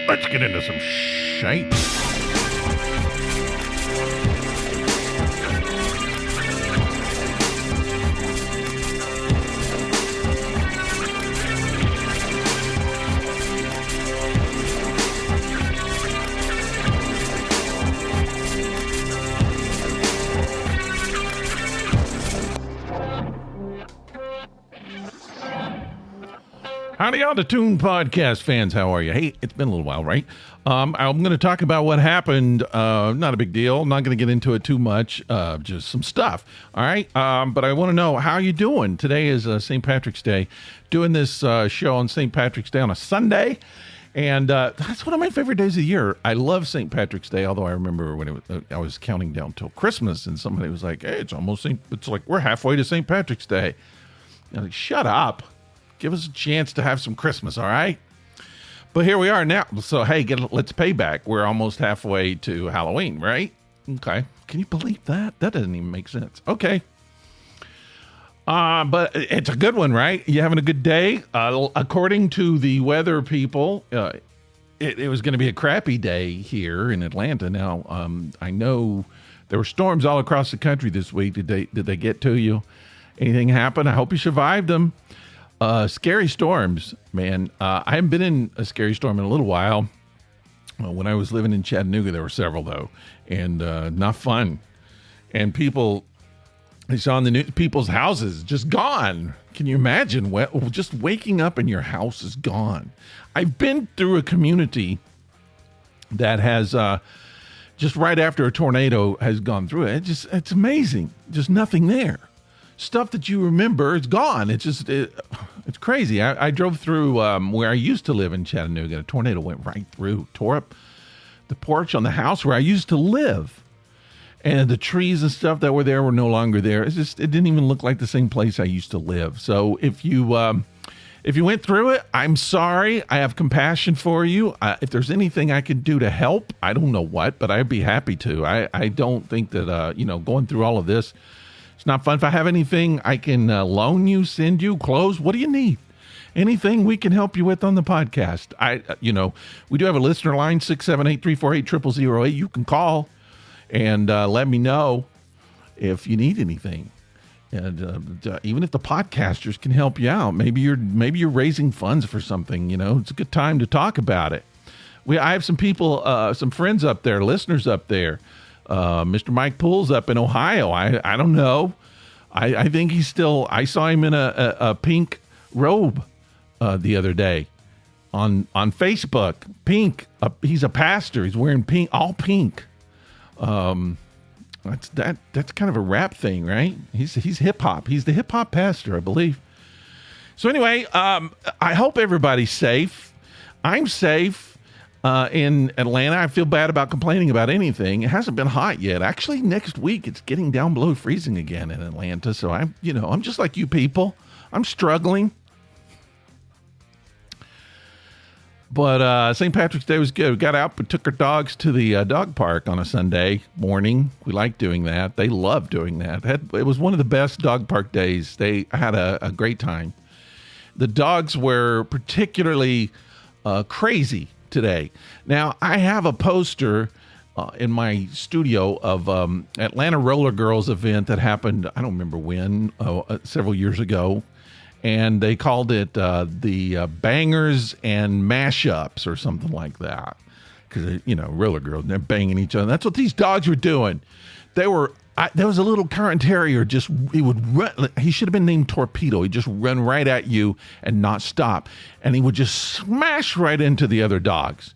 Let's get into some shape. Howdy, all the Tune Podcast fans. How are you? Hey, it's been a little while, right? I'm going to talk about what happened. Not a big deal. I'm not going to get into it too much. Just some stuff. All right. But I want to know how you doing. Today is St. Patrick's Day. Doing this show on St. Patrick's Day on a Sunday. And that's one of my favorite days of the year. I love St. Patrick's Day, although I remember when I was counting down till Christmas and somebody was like, hey, it's like we're halfway to St. Patrick's Day. I'm like, shut up. Give us a chance to have some Christmas, all right? But here we are now. So, hey, let's pay back. We're almost halfway to Halloween, right? Okay. Can you believe that? That doesn't even make sense. Okay. But it's a good one, right? You having a good day? According to the weather people, it was going to be a crappy day here in Atlanta. Now, I know there were storms all across the country this week. Did they get to you? Anything happen? I hope you survived them. Scary storms, man. I haven't been in a scary storm in a little while. When I was living in Chattanooga, there were several, though, and not fun. And I saw in the news, people's houses just gone. Can you imagine? Just waking up and your house is gone. I've been through a community that has, just right after a tornado has gone through it, it's amazing. Just nothing there. Stuff that you remember, it's gone. It's crazy. I drove through where I used to live in Chattanooga. A tornado went right through, tore up the porch on the house where I used to live. And the trees and stuff that were there were no longer there. It didn't even look like the same place I used to live. So if you went through it, I'm sorry. I have compassion for you. If there's anything I could do to help, I don't know what, but I'd be happy to. I don't think that, going through all of this, it's not fun. If I have anything I can loan you, send you, clothes, what do you need? Anything we can help you with on the podcast. We do have a listener line, 678-348-0008. You can call and let me know if you need anything. And even if the podcasters can help you out, maybe you're raising funds for something, it's a good time to talk about it. I have some people, some friends up there, listeners up there. Mr. Mike Poole's up in Ohio. I don't know. I think he's still, I saw him in a pink robe the other day on Facebook. Pink. He's a pastor. He's wearing pink, all pink. That's kind of a rap thing, right? He's hip hop. He's the hip hop pastor, I believe. So anyway, I hope everybody's safe. I'm safe. In Atlanta. I feel bad about complaining about anything. It hasn't been hot yet. Actually, next week it's getting down below freezing again in Atlanta. So I'm just like you people. I'm struggling. But St. Patrick's Day was good. We got out, we took our dogs to the dog park on a Sunday morning. We like doing that. They love doing that. It was one of the best dog park days. They had a great time. The dogs were particularly crazy today. Now, I have a poster in my studio of Atlanta Roller Girls event that happened, I don't remember when, several years ago. And they called it the Bangers and Mashups or something like that. Because, roller girls, they're banging each other. That's what these dogs were doing. There was a little current terrier, he would run. He should have been named Torpedo. He'd just run right at you and not stop. And he would just smash right into the other dogs.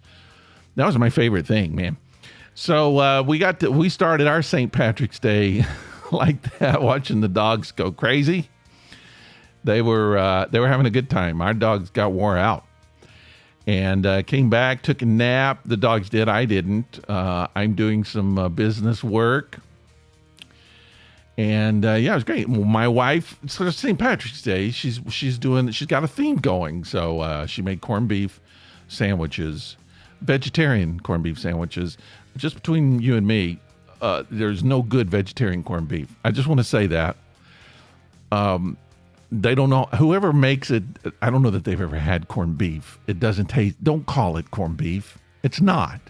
That was my favorite thing, man. So we started our St. Patrick's Day like that, watching the dogs go crazy. They were having a good time. Our dogs got wore out. And came back, took a nap. The dogs did. I didn't. I'm doing some business work. And it was great. My wife, so it's St. Patrick's Day. She's got a theme going. So she made corned beef sandwiches, vegetarian corned beef sandwiches. Just between you and me, there's no good vegetarian corned beef. I just want to say that. They don't know, whoever makes it, I don't know that they've ever had corned beef. It doesn't taste, don't call it corned beef. It's not.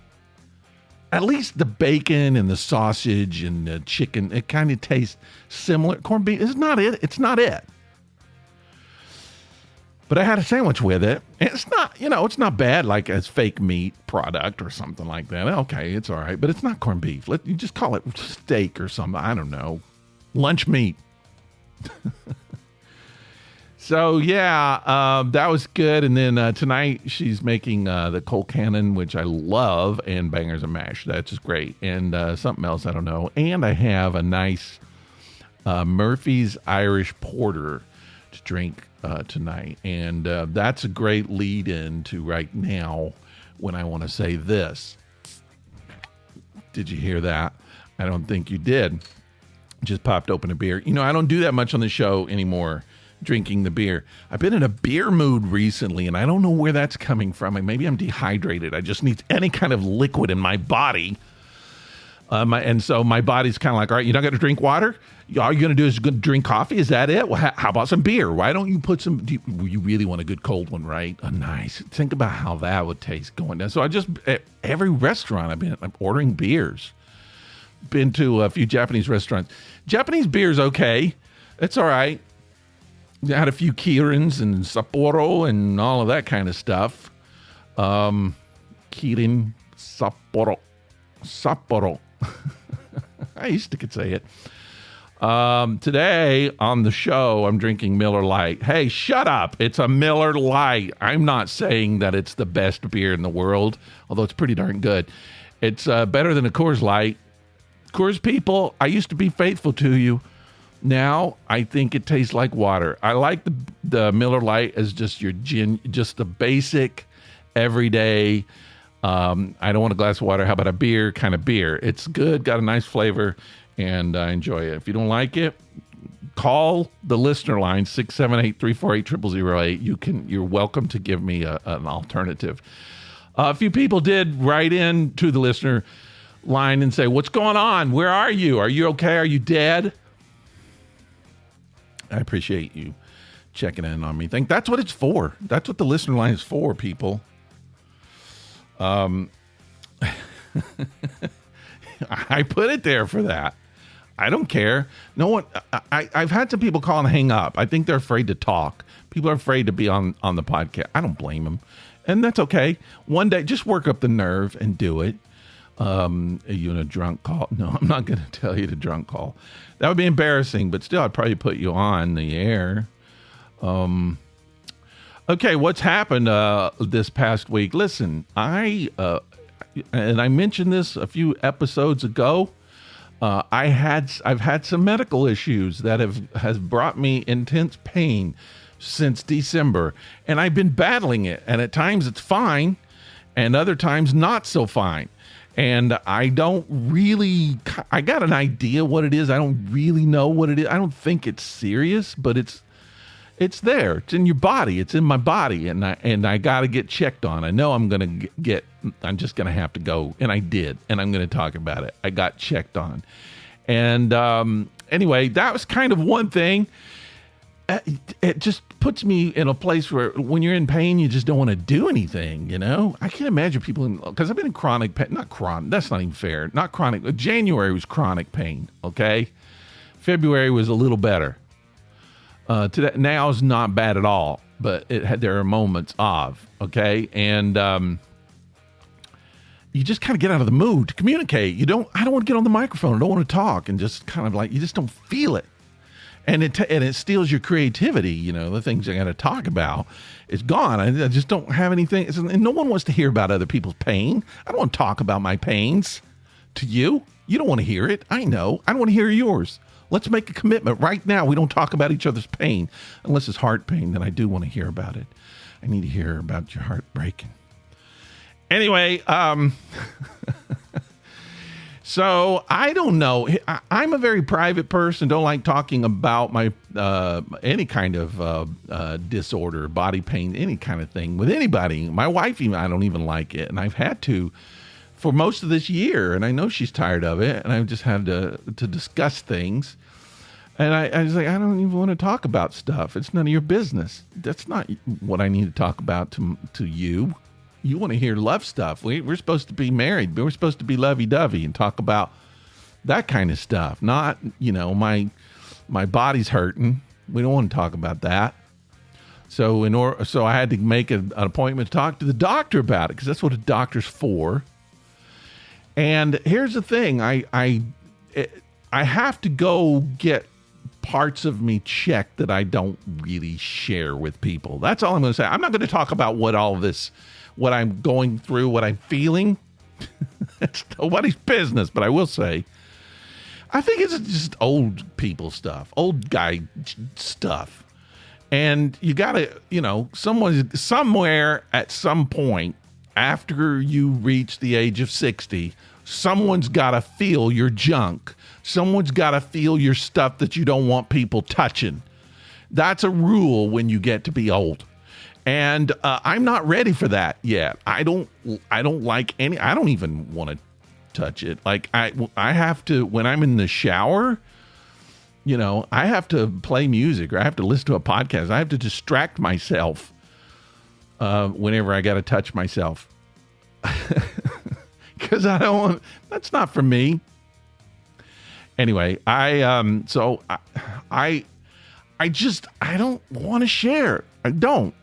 At least the bacon and the sausage and the chicken, it kind of tastes similar. Corned beef is not it. It's not it. But I had a sandwich with it. It's not, it's not bad like as fake meat product or something like that. Okay, it's all right. But it's not corned beef. You just call it steak or something. I don't know. Lunch meat. So, yeah, that was good. And then tonight she's making the Cold Cannon, which I love, and bangers and mash. That's just great. And something else, I don't know. And I have a nice Murphy's Irish Porter to drink tonight. And that's a great lead in to right now when I want to say this. Did you hear that? I don't think you did. Just popped open a beer. I don't do that much on the show anymore. Drinking the beer. I've been in a beer mood recently, and I don't know where that's coming from. Maybe I'm dehydrated. I just need any kind of liquid in my body. And so my body's kind of like, all right, you're not going to drink water? All you're going to do is drink coffee? Is that it? Well, how about some beer? Why don't you put some... You really want a good cold one, right? Nice. Think about how that would taste going down. So at every restaurant I'm ordering beers. Been to a few Japanese restaurants. Japanese beer's okay. It's all right. I had a few Kirins and Sapporo and all of that kind of stuff. Kirin, Sapporo. I used to could say it. Today on the show, I'm drinking Miller Lite. Hey, shut up. It's a Miller Lite. I'm not saying that it's the best beer in the world, although it's pretty darn good. It's better than a Coors Light. Coors people, I used to be faithful to you. Now, I think it tastes like water. I like the Miller Lite as just your just the basic, everyday, I don't want a glass of water, how about a beer kind of beer. It's good, got a nice flavor, and I enjoy it. If you don't like it, call the listener line, 678-348-0008. You're welcome to give me an alternative. A few people did write in to the listener line and say, what's going on? Where are you? Are you okay? Are you dead? I appreciate you checking in on me. That's what it's for. That's what the listener line is for, people. I put it there for that. I don't care. No one. I've had some people call and hang up. I think they're afraid to talk. People are afraid to be on the podcast. I don't blame them, and that's okay. One day, just work up the nerve and do it. Are you in a drunk call? No, I'm not going to tell you to drunk call. That would be embarrassing, but still, I'd probably put you on the air. Okay, what's happened this past week? Listen, and I mentioned this a few episodes ago. I've had some medical issues that has brought me intense pain since December, and I've been battling it. And at times it's fine, and other times not so fine. And I got an idea what it is. I don't really know what it is. I don't think it's serious, but it's there. It's in your body. It's in my body. And I got to get checked on. I know I'm just going to have to go. And I did. And I'm going to talk about it. I got checked on. And anyway, that was kind of one thing. It just puts me in a place where when you're in pain, you just don't want to do anything, I can't imagine people because I've been in chronic pain, not chronic, that's not even fair, not chronic. January was chronic pain, okay? February was a little better. Today, now is not bad at all, but there are moments of, okay? And you just kind of get out of the mood to communicate. I don't want to get on the microphone. I don't want to talk and just kind of like, you just don't feel it. And it steals your creativity, the things you're going to talk about. It's gone. I just don't have anything. And no one wants to hear about other people's pain. I don't want to talk about my pains to you. You don't want to hear it. I know. I don't want to hear yours. Let's make a commitment right now. We don't talk about each other's pain. Unless it's heart pain, then I do want to hear about it. I need to hear about your heart breaking. Anyway, so I don't know. I'm a very private person. Don't like talking about my any kind of disorder, body pain, any kind of thing with anybody. My wife, even I don't even like it, and I've had to for most of this year. And I know she's tired of it, and I've just had to discuss things. And I was like, I don't even want to talk about stuff. It's none of your business. That's not what I need to talk about to you. You want to hear love stuff. We're supposed to be married, but we're supposed to be lovey-dovey and talk about that kind of stuff. Not, my body's hurting. We don't want to talk about that. So I had to make an appointment to talk to the doctor about it, because that's what a doctor's for. And here's the thing: I have to go get parts of me checked that I don't really share with people. That's all I'm going to say. I'm not going to talk about what I'm going through, what I'm feeling. It's nobody's business. But I will say, I think it's just old people stuff, old guy stuff. And you got to, somewhere at some point after you reach the age of 60, someone's got to feel your junk. Someone's got to feel your stuff that you don't want people touching. That's a rule when you get to be old. And I'm not ready for that yet. I don't like any, I don't even want to touch it. Like I have to, when I'm in the shower, I have to play music, or I have to listen to a podcast. I have to distract myself whenever I got to touch myself. Because I don't want, that's not for me. Anyway, I don't want to share. I don't.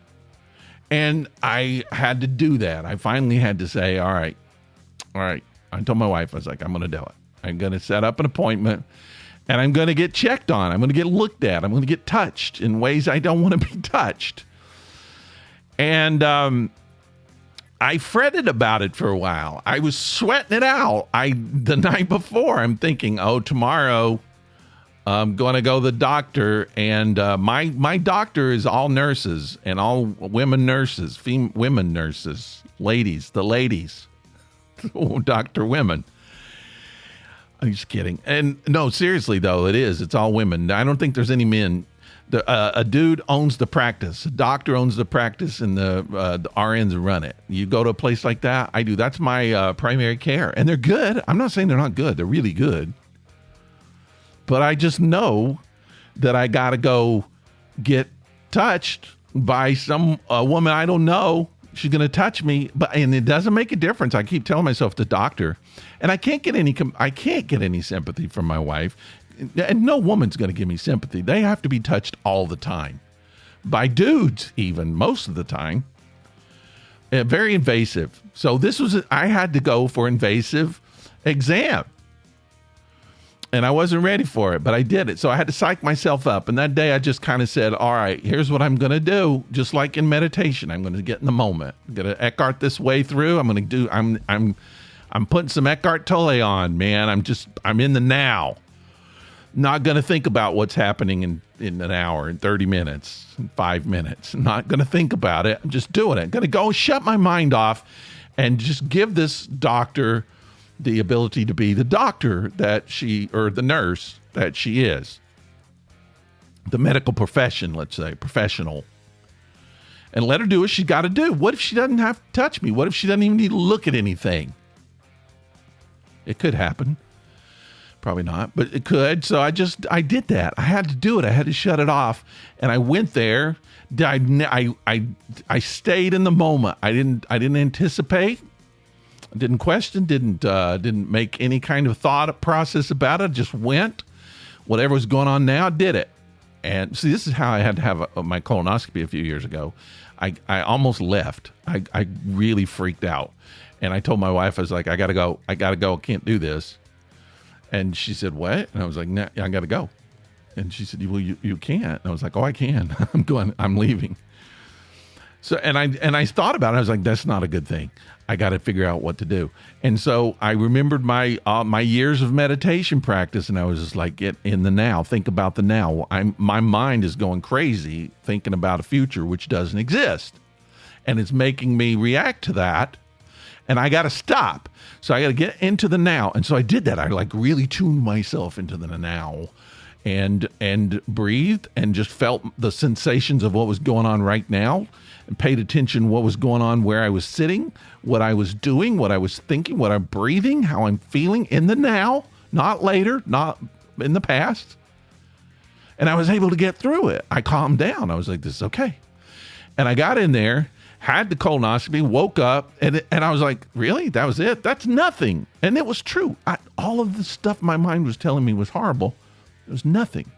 And I had to do that. I finally had to say, all right. I told my wife, I was like, I'm going to do it. I'm going to set up an appointment, and I'm going to get checked on. I'm going to get looked at. I'm going to get touched in ways I don't want to be touched. And I fretted about it for a while. I was sweating it out. The night before, I'm thinking, tomorrow I'm going to go to the doctor, and my doctor is all nurses, and all women nurses, women nurses, ladies, the ladies, Dr. Women. I'm just kidding. And no, seriously though, it's all women. I don't think there's any men. A dude owns the practice. A doctor owns the practice, and the RNs run it. You go to a place like that, I do. That's my primary care. And they're good. I'm not saying they're not good. They're really good. But I just know that I got to go get touched by some woman I don't know. She's going to touch me, and it doesn't make a difference. I keep telling myself, the doctor, and I can't get any sympathy from my wife. And no woman's going to give me sympathy. They have to be touched all the time, by dudes even, most of the time. Very invasive. So I had to go for invasive exam. And I wasn't ready for it, but I did it. So I had to psych myself up. And that day I just kind of said, all right, here's what I'm going to do. Just like in meditation, I'm going to get in the moment. I'm going to Eckhart this way through. I'm putting some Eckhart Tolle on, man. I'm in the now. Not going to think about what's happening in an hour, in 30 minutes, in 5 minutes. I'm not going to think about it. I'm just doing it. I'm going to go shut my mind off and just give this doctor the ability to be the doctor or the nurse that she is. The medical profession, let's say, professional. And let her do what she's got to do. What if she doesn't have to touch me? What if she doesn't even need to look at anything? It could happen. Probably not, but it could. So I did that. I had to do it. I had to shut it off. And I went there. I stayed in the moment. I didn't anticipate. I didn't question, didn't make any kind of thought process about it. Just went. Whatever was going on now, did it. And see, this is how I had to have my colonoscopy a few years ago. I almost left. I really freaked out. And I told my wife, I was like, I got to go. I can't do this. And she said, what? And I was like, nah, I got to go. And she said, well, you can't. And I was like, oh, I can. I'm leaving. So, and I thought about it. I was like, that's not a good thing. I got to figure out what to do. And so I remembered my years of meditation practice, and I was just like, get in the now. Think about the now. My mind is going crazy thinking about a future which doesn't exist. And it's making me react to that. And I got to stop. So I got to get into the now. And so I did that. I really tuned myself into the now and breathed and just felt the sensations of what was going on right now and paid attention what was going on, where I was sitting, what I was doing, what I was thinking, what I'm breathing, how I'm feeling in the now, not later, not in the past. And I was able to get through it. I calmed down. I was like, this is okay. And I got in there. had the colonoscopy, woke up, and I was like, really? That was it? That's nothing. And it was true. All of the stuff my mind was telling me was horrible. It was nothing.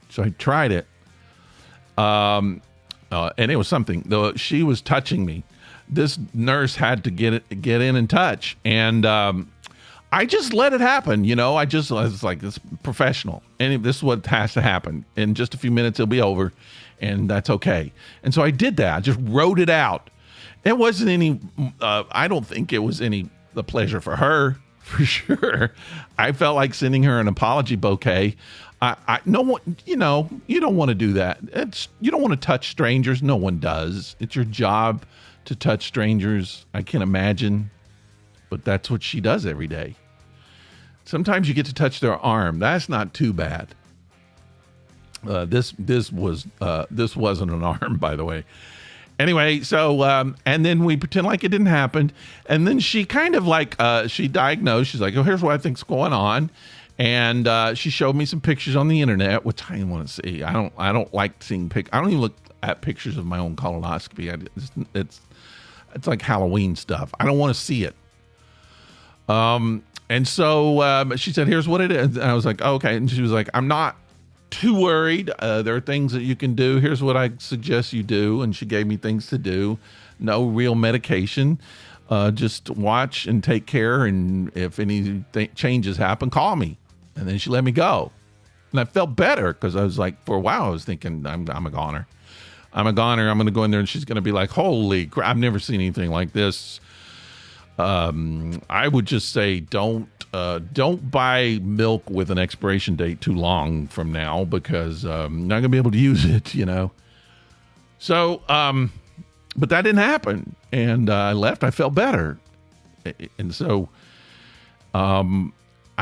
So I tried it. And it was something. Though she was touching me. This nurse had to get in and touch. And I just let it happen. I was like, it's professional. And this is what has to happen. In just a few minutes, it'll be over. And that's okay. And so I did that. I just wrote it out. It wasn't any, I don't think it was the pleasure for her, for sure. I felt like sending her an apology bouquet. No one, you don't want to do that. You don't want to touch strangers. No one does. It's your job to touch strangers. I can imagine, but that's what she does every day. Sometimes you get to touch their arm. That's not too bad. This wasn't an arm, by the way. Anyway, so and then we pretend like it didn't happen, and then she kind of like she diagnosed. She's like, "Oh, here's what I think's going on," and she showed me some pictures on the internet, which I didn't want to see. I don't like seeing I don't even look at pictures of my own colonoscopy. It's like Halloween stuff. I don't want to see it. And so she said, "Here's what it is." And I was like, oh, "Okay." And she was like, "I'm not too worried. There are things that you can do. Here's what I suggest you do." And she gave me things to do. No real medication. Just watch and take care. And if any changes happen, call me. And then she let me go. And I felt better because I was like, for a while, I was thinking, I'm a goner. I'm a goner. I'm going to go in there and she's going to be like, holy crap, I've never seen anything like this. I would just say don't buy milk with an expiration date too long from now because I'm not going to be able to use it, So, but that didn't happen. And I left. I felt better. And so I'm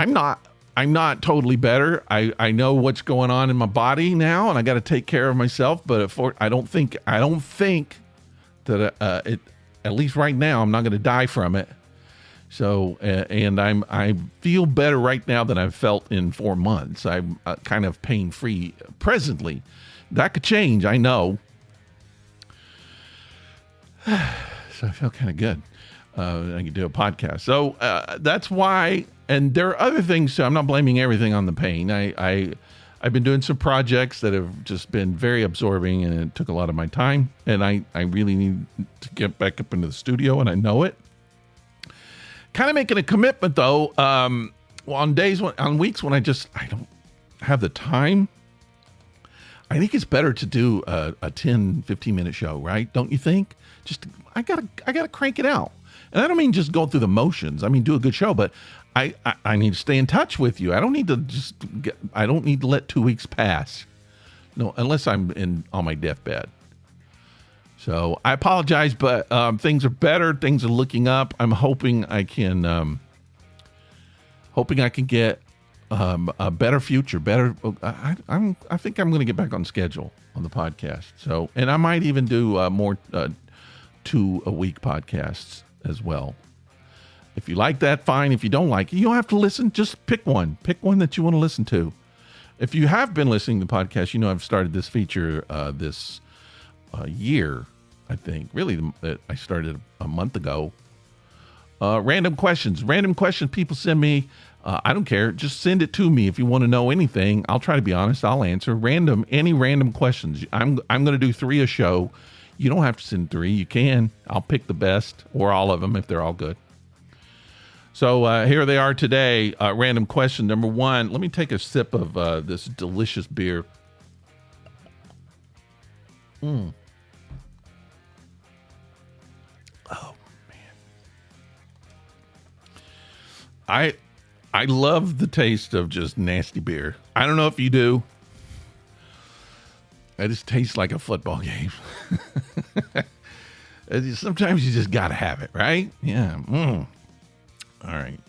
not totally better. I know what's going on in my body now, and I got to take care of myself. But I don't think that it, at least right now, I'm not going to die from it. So, and I feel better right now than I've felt in 4 months. I'm kind of pain free presently. That could change, I know. So I feel kind of good. I can do a podcast. So that's why. And there are other things too. I'm not blaming everything on the pain. I've been doing some projects that have just been very absorbing, and it took a lot of my time. And I really need to get back up into the studio, and I know it. Kind of making a commitment though. On weeks when I don't have the time. I think it's better to do a 10, 15-minute show, right? Don't you think? I gotta crank it out. And I don't mean just go through the motions. I mean, do a good show, but I need to stay in touch with you. I don't need to let 2 weeks pass. No, unless I'm on my deathbed. So I apologize, but things are better. Things are looking up. I'm hoping I can get a better future. I think I'm going to get back on schedule on the podcast. So, and I might even do more 2-a-week podcasts as well. If you like that, fine. If you don't like it, you don't have to listen. Just pick one. Pick one that you want to listen to. If you have been listening to the podcast, I've started this feature this year, I think. Really, I started a month ago. Random questions. Random questions people send me. I don't care. Just send it to me if you want to know anything. I'll try to be honest. I'll answer any random questions. I'm going to do 3 a show. You don't have to send 3. You can. I'll pick the best or all of them if they're all good. So here they are today. Random question number 1. Let me take a sip of this delicious beer. Oh, man. I love the taste of just nasty beer. I don't know if you do. It just tastes like a football game. Sometimes you just got to have it, right? Yeah. All right.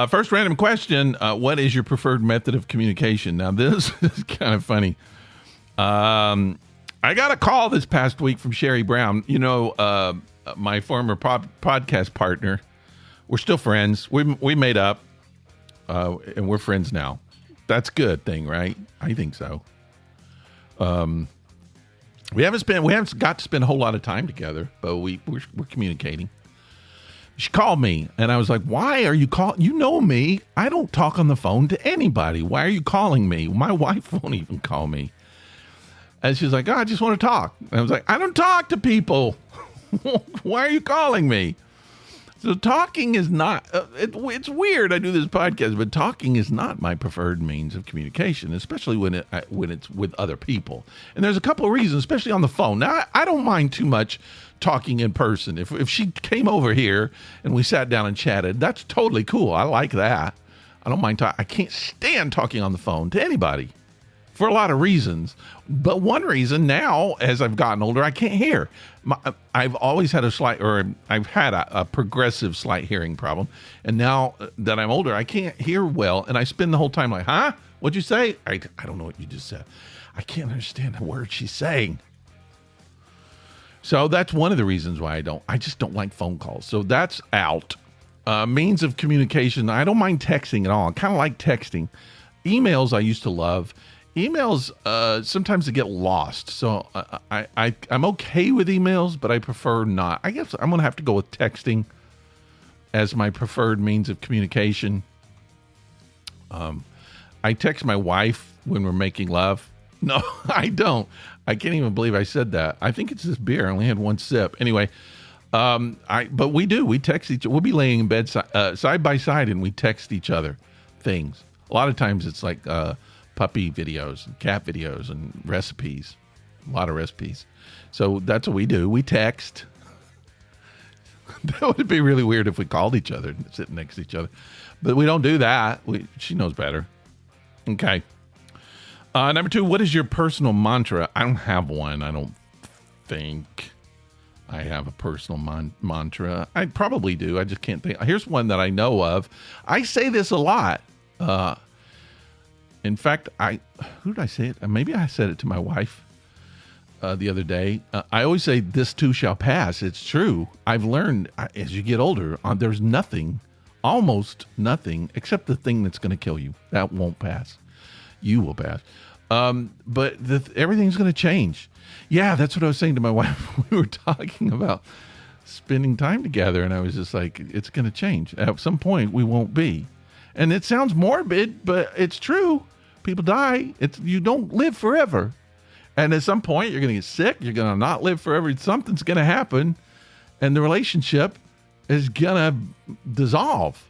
First random question. What is your preferred method of communication? Now, this is kind of funny. I got a call this past week from Sherry Brown, my former podcast partner. We're still friends. We made up, and we're friends now. That's a good thing, right? I think so. We haven't got to spend a whole lot of time together, but we're communicating. She called me, and I was like, "Why are you calling? You know me. I don't talk on the phone to anybody. Why are you calling me? My wife won't even call me." And she's like, "Oh, I just want to talk." And I was like, "I don't talk to people. Why are you calling me?" So talking is not, it's weird I do this podcast, but talking is not my preferred means of communication, especially when it's with other people. And there's a couple of reasons, especially on the phone. Now, I don't mind too much talking in person. If she came over here and we sat down and chatted, that's totally cool. I like that. I don't mind I can't stand talking on the phone to anybody for a lot of reasons. But one reason now, as I've gotten older, I can't hear. I've always had I've had a progressive slight hearing problem. And now that I'm older, I can't hear well. And I spend the whole time like, huh? What'd you say? I don't know what you just said. I can't understand a word she's saying. So that's one of the reasons why I just don't like phone calls. So that's out. Means of communication. I don't mind texting at all. I kind of like texting. Emails I used to love. Emails, sometimes they get lost. So I'm okay with emails, but I prefer not. I guess I'm going to have to go with texting as my preferred means of communication. I text my wife when we're making love. No, I don't. I can't even believe I said that. I think it's this beer. I only had one sip. Anyway, but we do. We text each other. We'll be laying in bed side by side, and we text each other things. A lot of times it's like puppy videos and cat videos and recipes, a lot of recipes. So that's what we do. We text. That would be really weird if we called each other sitting next to each other, but we don't do that. She knows better. Okay. Number 2, what is your personal mantra? I don't have one. I don't think I have a personal mantra. I probably do. I just can't think. Here's one that I know of. I say this a lot. In fact, who did I say it? Maybe I said it to my wife the other day. I always say, "This too shall pass." It's true. I've learned as you get older, there's nothing, almost nothing, except the thing that's going to kill you. That won't pass. You will pass. But everything's going to change. Yeah, that's what I was saying to my wife. We were talking about spending time together, and I was just like, it's going to change. At some point, we won't be. And it sounds morbid, but it's true. People die. You don't live forever. And at some point, you're going to get sick. You're going to not live forever. Something's going to happen, and the relationship is going to dissolve.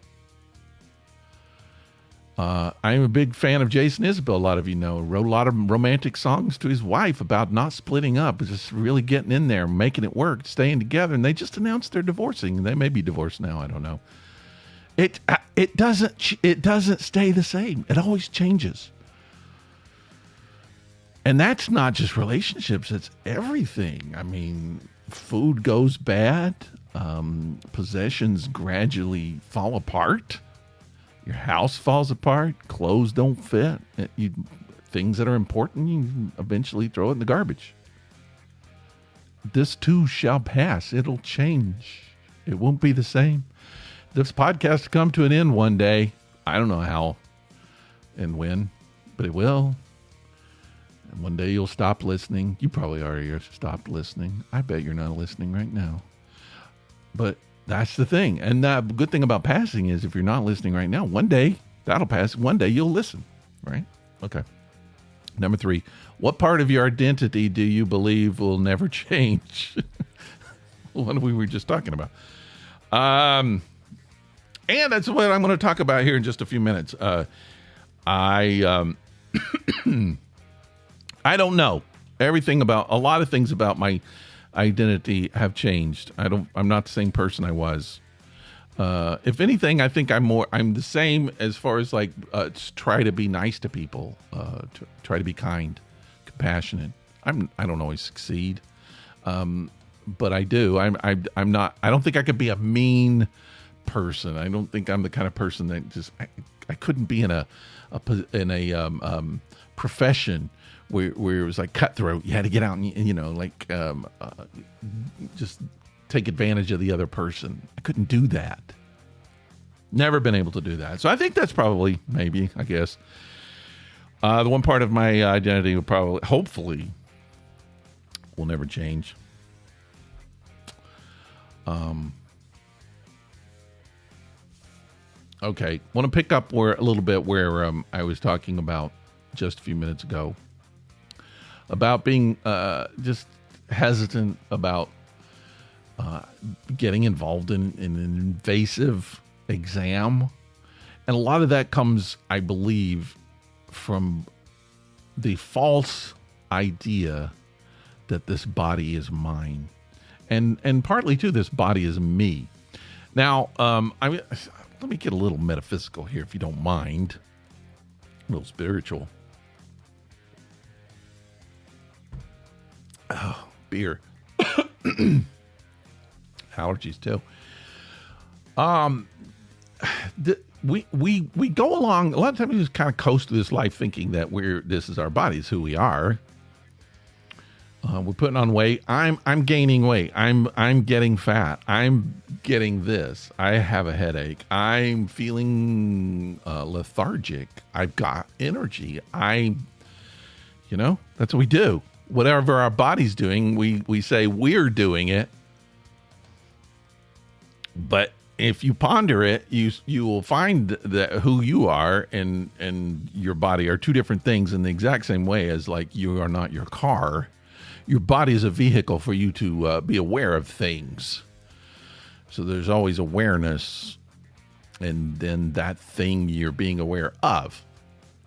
I'm a big fan of Jason Isbell. A lot of you know, wrote a lot of romantic songs to his wife about not splitting up, just really getting in there, making it work, staying together. And they just announced they're divorcing. They may be divorced now. I don't know. It doesn't stay the same. It always changes. And that's not just relationships. It's everything. I mean, food goes bad. Possessions gradually fall apart. Your house falls apart. Clothes don't fit. Things that are important, you eventually throw it in the garbage. This too shall pass. It'll change. It won't be the same. This podcast will come to an end one day. I don't know how and when, but it will. And one day you'll stop listening. You probably already stopped listening. I bet you're not listening right now. But that's the thing. And the good thing about passing is if you're not listening right now, one day that'll pass. One day you'll listen, right? Okay. Number 3, what part of your identity do you believe will never change? What we were just talking about. And that's what I'm going to talk about here in just a few minutes. I don't know. A lot of things about my identity have changed. I'm not the same person I was. If anything, I think I'm the same as far as like, try to be nice to people, try to be kind, compassionate. I don't always succeed. But I do. I'm not, I don't think I could be a mean person. I don't think I'm the kind of person that just, I couldn't be in a profession where it was like cutthroat. You had to get out and, just take advantage of the other person. I couldn't do that. Never been able to do that. So I think that's probably, maybe, I guess, the one part of my identity will hopefully will never change. Okay, want to pick up a little bit where I was talking about just a few minutes ago about being just hesitant about getting involved in an invasive exam. And a lot of that comes, I believe, from the false idea that this body is mine. And partly, too, this body is me. Now, let me get a little metaphysical here, if you don't mind. A little spiritual. Oh, beer. Allergies, too. We go along, a lot of times we just kind of coast through this life thinking that this is our body, it's who we are. We're putting on weight. I'm gaining weight. I'm getting fat. I'm getting this. I have a headache. I'm feeling lethargic. I've got energy. That's what we do. Whatever our body's doing, we say we're doing it. But if you ponder it, you will find that who you are and your body are two different things in the exact same way as like you are not your car. Your body is a vehicle for you to be aware of things. So there's always awareness, and then that thing you're being aware of.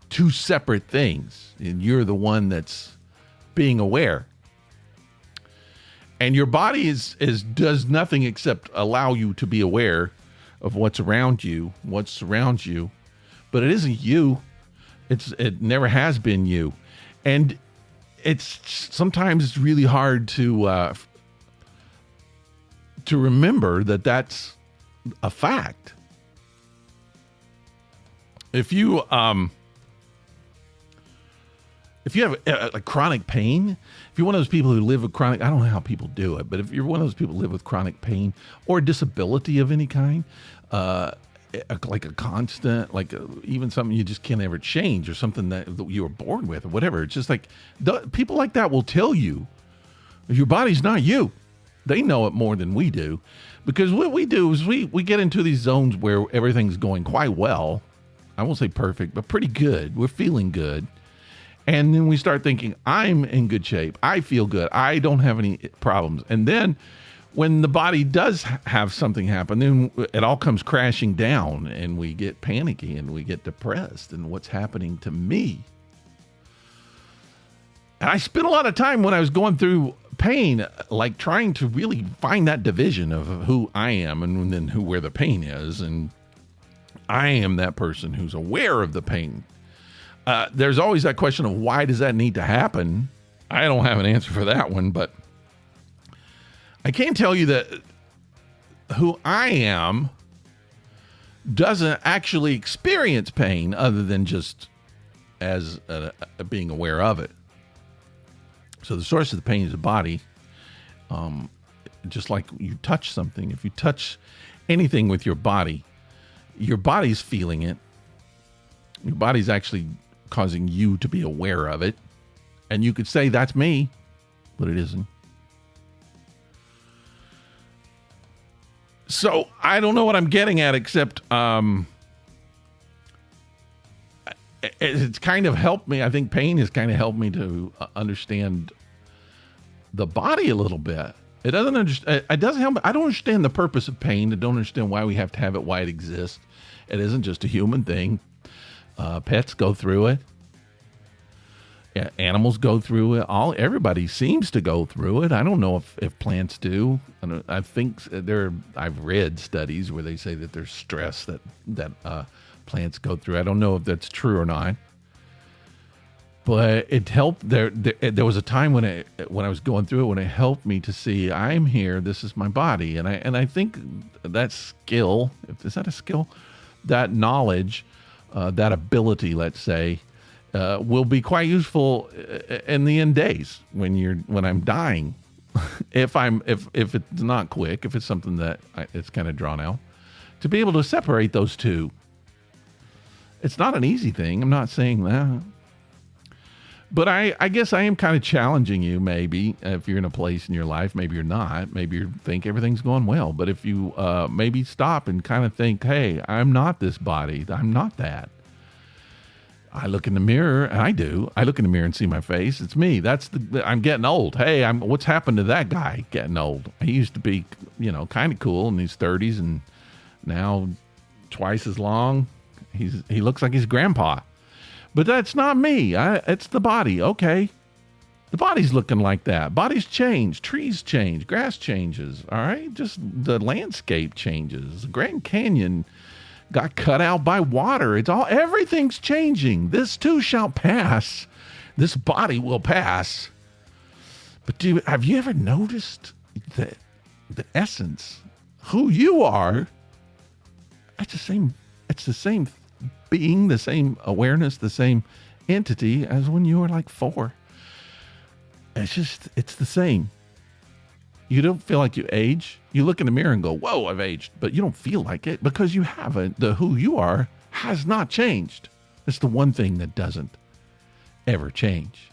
Two separate things, and you're the one that's being aware. And your body does nothing except allow you to be aware of what's around you, what surrounds you, but it isn't you. It never has been you, and sometimes it's really hard to remember that that's a fact. If you have a chronic pain, if you're one of those people who live with chronic, I don't know how people do it, but if you're one of those people who live with chronic pain or a disability of any kind, like a constant, even something you just can't ever change or something that you were born with or whatever. It's just like people like that will tell you your body's not you. They know it more than we do, because what we do is we get into these zones where everything's going quite well. I won't say perfect, but pretty good. We're feeling good. And then we start thinking, I'm in good shape. I feel good. I don't have any problems. And then when the body does have something happen, then it all comes crashing down and we get panicky and we get depressed and what's happening to me. And I spent a lot of time when I was going through pain, like trying to really find that division of who I am and then where the pain is. And I am that person who's aware of the pain. There's always that question of why does that need to happen? I don't have an answer for that one, but I can tell you that who I am doesn't actually experience pain other than just as being aware of it. So the source of the pain is the body. Just like you touch something, if you touch anything with your body's feeling it. Your body's actually causing you to be aware of it. And you could say that's me, but it isn't. So I don't know what I'm getting at, except it's kind of helped me. I think pain has kind of helped me to understand the body a little bit. It doesn't help. I don't understand the purpose of pain. I don't understand why we have to have it, why it exists. It isn't just a human thing. Pets go through it. Yeah, animals go through it. Everybody seems to go through it. I don't know if plants do. I think I've read studies where they say that there's stress that plants go through. I don't know if that's true or not. But it helped. There was a time when I was going through it when it helped me to see I'm here. This is my body, and I think that skill, is that a skill? That knowledge, that ability, let's say, will be quite useful in the end days when I'm dying. if it's not quick, if it's something that it's kind of drawn out, to be able to separate those two. It's not an easy thing. I'm not saying that. But I guess I am kind of challenging you, maybe, if you're in a place in your life, maybe you're not, maybe you think everything's going well. But if you maybe stop and kind of think, hey, I'm not this body. I'm not that. I look in the mirror, and I do. I look in the mirror and see my face. It's me. I'm getting old. Hey, what's happened to that guy getting old? He used to be, kind of cool in his 30s, and now twice as long. He looks like his grandpa. But that's not me. It's the body. Okay. The body's looking like that. Bodies change. Trees change. Grass changes. All right. Just the landscape changes. The Grand Canyon got cut out by water. Everything's changing. This too shall pass. This body will pass. But have you ever noticed that the essence, who you are, it's the same being, the same awareness, the same entity as when you were like 4. It's the same. You don't feel like you age. You look in the mirror and go, whoa, I've aged. But you don't feel like it because you haven't. The who you are has not changed. It's the one thing that doesn't ever change.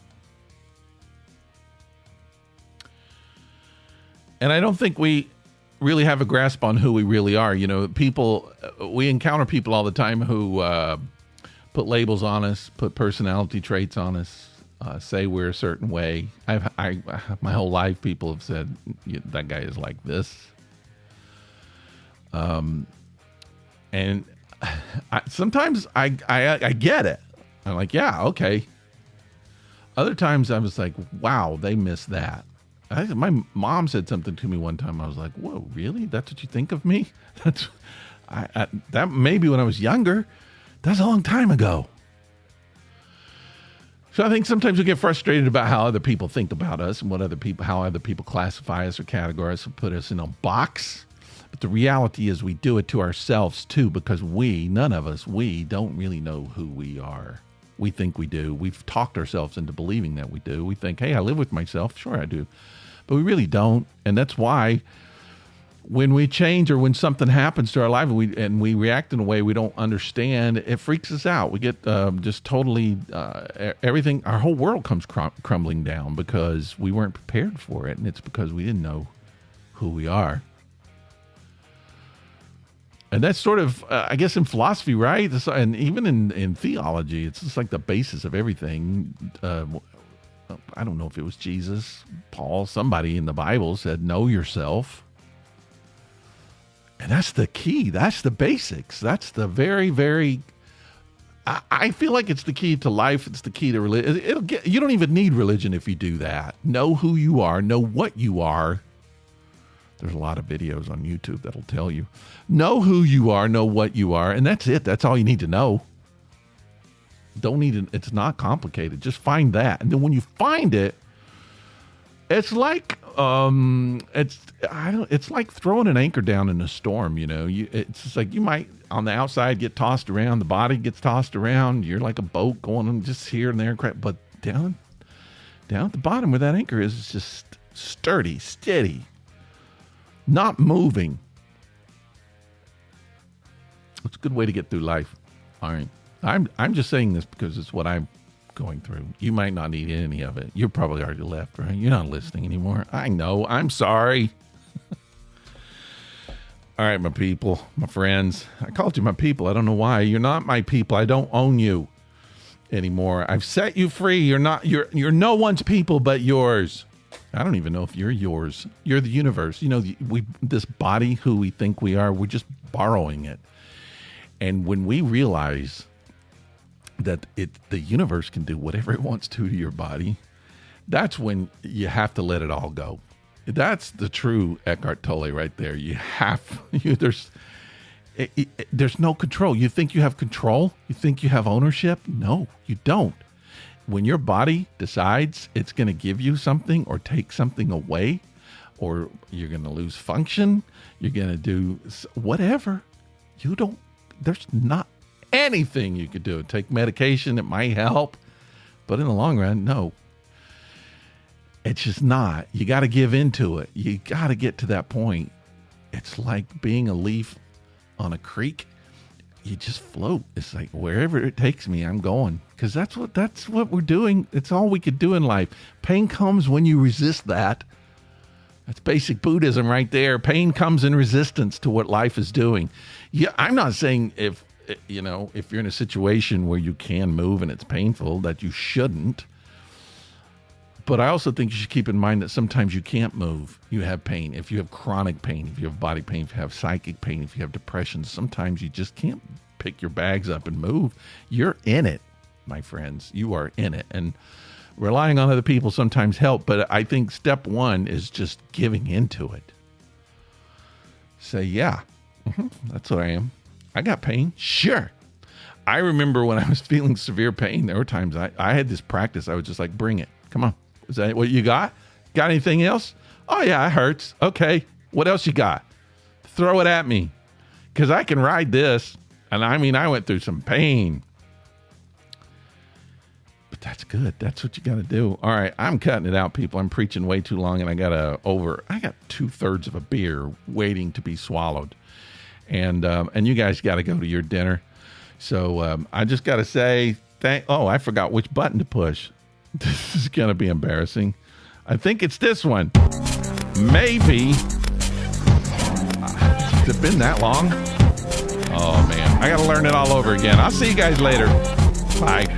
And I don't think we really have a grasp on who we really are. We encounter people all the time who put labels on us, put personality traits on us, say we're a certain way. My whole life, people have said that guy is like this. And sometimes I get it. I'm like, yeah, okay. Other times I was like, wow, they missed that. My mom said something to me one time. I was like, whoa, really? That's what you think of me? That maybe when I was younger. That's a long time ago. So I think sometimes we get frustrated about how other people think about us and how other people classify us or categorize us or put us in a box. But the reality is we do it to ourselves too, because none of us don't really know who we are. We think we do. We've talked ourselves into believing that we do. We think, hey, I live with myself. Sure, I do. But we really don't. And that's why when we change or when something happens to our life and we react in a way we don't understand, it freaks us out. We get just totally everything. Our whole world comes crumbling down because we weren't prepared for it. And it's because we didn't know who we are. And that's sort of, I guess, in philosophy, right? And even in theology, it's just like the basis of everything. I don't know if it was Jesus, Paul, somebody in the Bible said, know yourself. And that's the key. That's the basics. That's the very, very, I feel like it's the key to life. It's the key to religion. You don't even need religion if you do that. Know who you are. Know what you are. There's a lot of videos on YouTube that'll tell you. Know who you are. Know what you are. And that's it. That's all you need to know. It's not complicated. Just find that. And then when you find it, it's like it's like throwing an anchor down in a storm. It's just like you might on the outside get tossed around, the body gets tossed around. You're like a boat going on just here and there, but down at the bottom where that anchor is, it's just sturdy, steady, not moving. It's a good way to get through life. All right, I'm just saying this because it's what I'm going through. You might not need any of it. You're probably already left, right? You're not listening anymore. I know. I'm sorry. All right, my people, my friends. I called you my people. I don't know why. You're not my people. I don't own you anymore. I've set you free. You're no one's people but yours. I don't even know if you're yours. You're the universe. This body, who we think we are, we're just borrowing it. And when we realize that the universe can do whatever it wants to your body, that's when you have to let it all go. That's the true Eckhart Tolle right there. There's no control. You think you have control? You think you have ownership? No, you don't. When your body decides it's going to give you something or take something away, or you're going to lose function, you're going to do whatever, there's not anything you could do. Take medication, it might help, but in the long run, no. It's just not. You got to give into it. You got to get to that point. It's like being a leaf on a creek. you just float. It's like wherever it takes me, I'm going. Because that's what we're doing. It's all we could do in life. Pain comes when you resist that. That's basic Buddhism right there. Pain comes in resistance to what life is doing. Yeah, I'm not saying if you're in a situation where you can move and it's painful, that you shouldn't. But I also think you should keep in mind that sometimes you can't move. You have pain. If you have chronic pain, if you have body pain, if you have psychic pain, if you have depression, sometimes you just can't pick your bags up and move. You're in it, my friends. You are in it. And relying on other people sometimes help, but I think step one is just giving into it. Say, yeah, that's what I am. I got pain. Sure. I remember when I was feeling severe pain, there were times I had this practice. I was just like, bring it. Come on. Is that what you got? Got anything else? Oh, yeah, it hurts. Okay. What else you got? Throw it at me. Because I can ride this. And I mean, I went through some pain. But that's good. That's what you got to do. All right. I'm cutting it out, people. I'm preaching way too long. And I got 2/3 of a beer waiting to be swallowed. And you guys got to go to your dinner. So I just got to say, I forgot which button to push. This is going to be embarrassing. I think it's this one. Maybe. Has it been that long? Oh, man. I got to learn it all over again. I'll see you guys later. Bye.